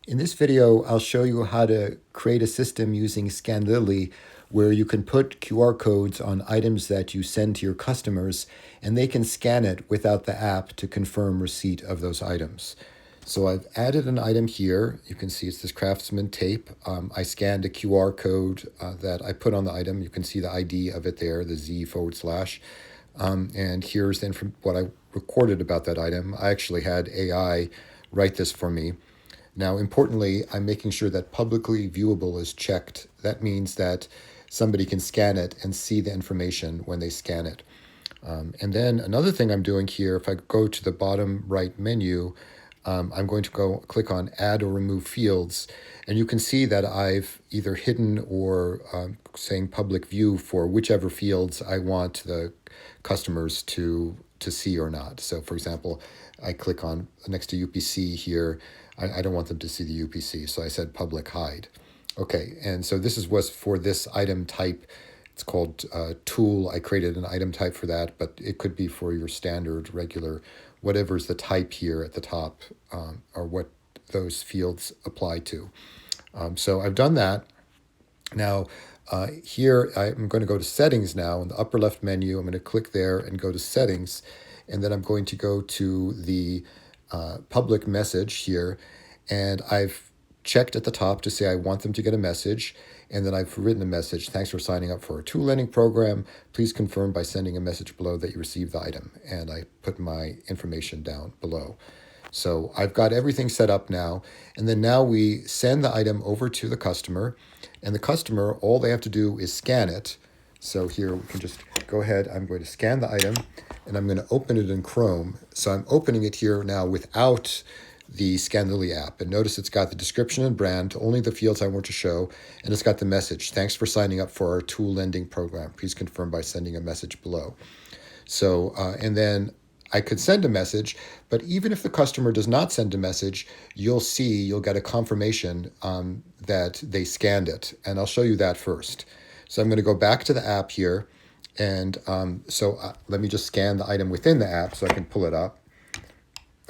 In this video, I'll show you how to create a system using Scanlily where you can put QR codes on items that you send to your customers, and they can scan it without the app to confirm receipt of those items. So I've added an item here. You can see it's this Craftsman tape. I scanned a QR code that I put on the item. You can see the ID of it there, the Z/. And here's what I recorded about that item. I actually had AI write this for me. Now, importantly, I'm making sure that publicly viewable is checked. That means that somebody can scan it and see the information when they scan it. And then another thing I'm doing here, if I go to the bottom right menu, I'm going to go click on Add or Remove Fields, and you can see that I've either hidden or saying Public View for whichever fields I want the customers to see or not. So, for example, I click on next to UPC here. I don't want them to see the UPC, so I said Public Hide. Okay, and so this was for this item type. It's called tool. I created an item type for that, but it could be for your standard, regular, whatever's the type here at the top, or what those fields apply to. So I've done that. Now, here I'm going to go to Settings now. In the upper left menu, I'm going to click there and go to Settings, and then I'm going to go to the public message here, and I've checked at the top to say I want them to get a message, and then I've written a message. Thanks for signing up for our tool lending program. Please confirm by sending a message below that you received the item, and I put my information down below. So I've got everything set up now, and then now we send the item over to the customer, and the customer, all they have to do is scan it. So here we can just go ahead. I'm going to scan the item, and I'm going to open it in Chrome. So I'm opening it here now without the Scanlily app. And notice it's got the description and brand, only the fields I want to show, and it's got the message. Thanks for signing up for our tool lending program. Please confirm by sending a message below. So, and then I could send a message, but even if the customer does not send a message, you'll get a confirmation that they scanned it. And I'll show you that first. So I'm going to go back to the app here. And let me just scan the item within the app so I can pull it up.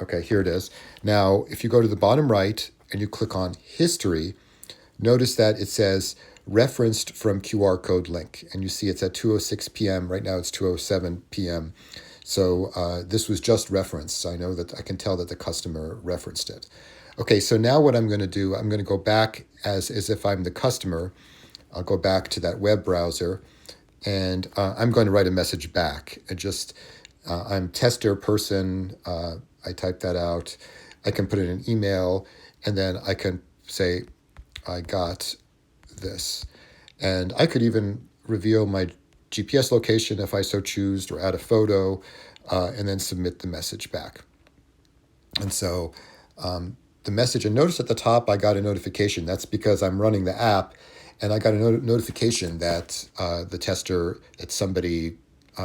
Okay, here it is. Now, if you go to the bottom right and you click on History, notice that it says referenced from QR code link. And you see it's at 2:06 p.m. Right now it's 2:07 p.m. So this was just referenced. I know that I can tell that the customer referenced it. Okay, so now what I'm going to do, I'm going to go back as if I'm the customer. I'll go back to that web browser, and I'm going to write a message back. I'm tester person. I type that out. I can put it in an email, and then I can say, I got this. And I could even reveal my GPS location if I so choose, or add a photo, and then submit the message back. And so the message, and notice at the top I got a notification. That's because I'm running the app, and I got a notification that somebody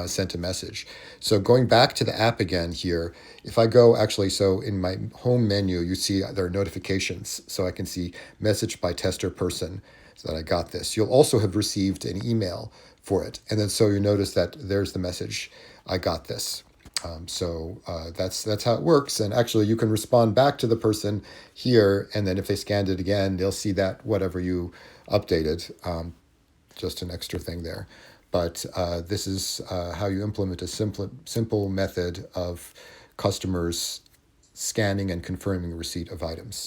sent a message. So going back to the app again here, if I go so in my home menu, you see there are notifications. So I can see message by tester person, so that I got this. You'll also have received an email for it. And then so you notice that there's the message, I got this. That's how it works. And actually you can respond back to the person here, and then if they scanned it again, they'll see that whatever you updated, just an extra thing there. But this is how you implement a simple method of customers scanning and confirming receipt of items.